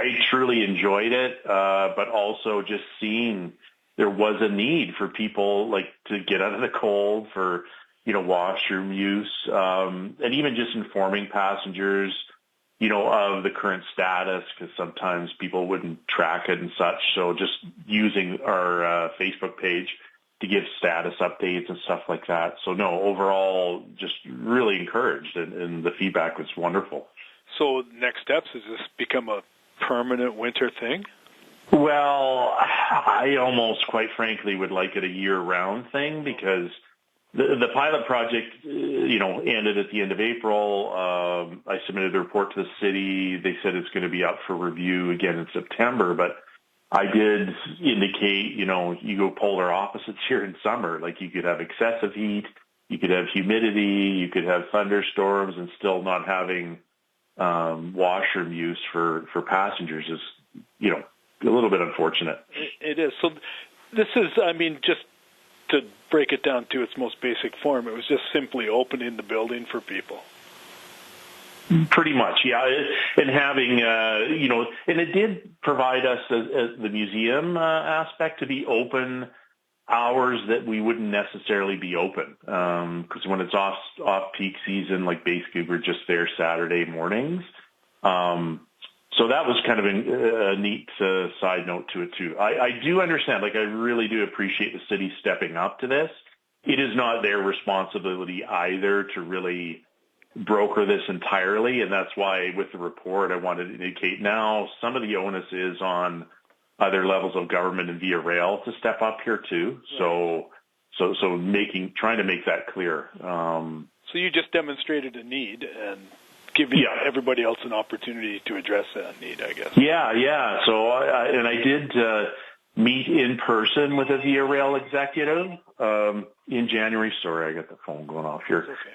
I truly enjoyed it, but also just seeing there was a need for people like to get out of the cold for, washroom use, and even just informing passengers, of the current status, because sometimes people wouldn't track it and such. So just using our Facebook page to give status updates and stuff like that. So no, overall, just really encouraged, and the feedback was wonderful. So next steps, is this become a permanent winter thing? Well, I almost, quite frankly, would like it a year-round thing, because the pilot project, ended at the end of April. I submitted a report to the city. They said it's going to be up for review again in September, but I did indicate, you go polar opposites here in summer. Like, you could have excessive heat, you could have humidity, you could have thunderstorms, and still not having washroom use for passengers is, a little bit unfortunate. It is. So this is, just to break it down to its most basic form, it was just simply opening the building for people. Pretty much, yeah. And having, and it did provide us as the museum aspect to be open hours that we wouldn't necessarily be open. Because when it's off-peak season, like basically we're just there Saturday mornings. So that was kind of a neat side note to it, too. I do understand, I really do appreciate the city stepping up to this. It is not their responsibility either to really broker this entirely, and that's why with the report I wanted to indicate now some of the onus is on other levels of government and via rail to step up here too. Right. So trying to make that clear. So you just demonstrated a need and giving everybody else an opportunity to address that need, I guess. Yeah. So I did meet in person with a via rail executive in January. Sorry, I got the phone going off here. That's okay.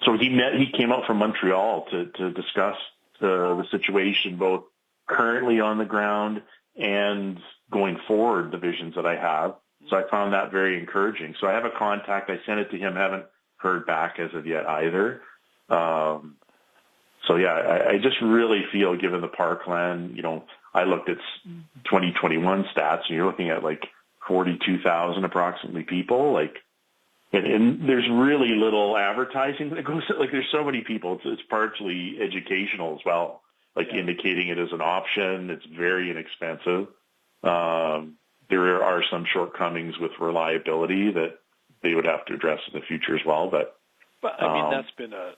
So he came out from Montreal to discuss the situation, both currently on the ground and going forward, the visions that I have. So I found that very encouraging. So I have a contact. I sent it to him. Haven't heard back as of yet either. I just really feel, given the parkland, I looked at 2021 stats, and you're looking at 42,000 approximately people, and there's really little advertising that goes, there's so many people. It's partially educational as well, indicating it as an option. It's very inexpensive. There are some shortcomings with reliability that they would have to address in the future as well. But that's been a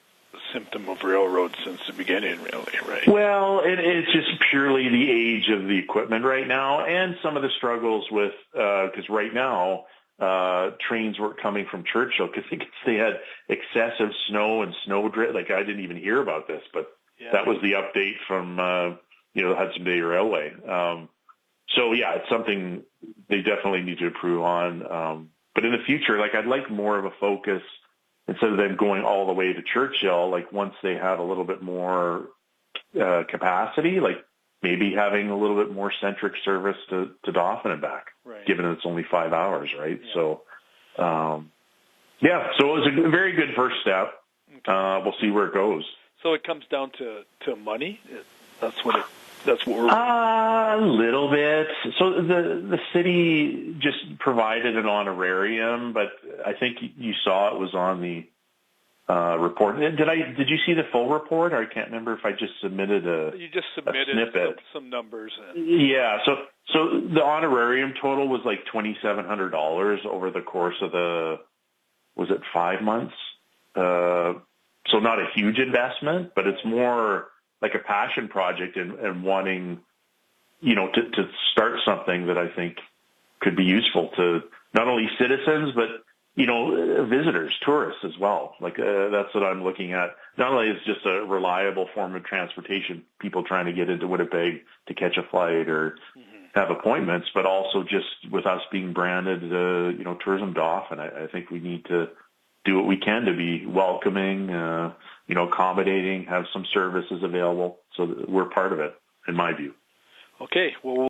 symptom of railroads since the beginning, really, right? Well, it's just purely the age of the equipment right now, and some of the struggles with, because right now, trains weren't coming from Churchill because they had excessive snow and snow drift. I didn't even hear about this, but that was the update from, the Hudson Bay Railway. It's something they definitely need to improve on. But in the future, I'd like more of a focus instead of them going all the way to Churchill, once they have a little bit more capacity, maybe having a little bit more centric service to Dauphin and back, right, given it's only 5 hours, right? Yeah. So, so it was a very good first step. Okay. We'll see where it goes. So it comes down to money? That's what we're... A little bit. So the city just provided an honorarium, but I think you saw it was on the report. Did you see the full report? Or I can't remember if I just submitted You just submitted some numbers. Yeah. So the honorarium total was $2,700 over the course of was it 5 months? So not a huge investment, but it's more like a passion project and wanting, to start something that I think could be useful to not only citizens, but, visitors, tourists as well. That's what I'm looking at. Not only is it just a reliable form of transportation, people trying to get into Winnipeg to catch a flight or have appointments, but also just with us being branded, Tourism Dauphin, I think we need to do what we can to be welcoming, accommodating, have some services available so that we're part of it, in my view. Okay. Well,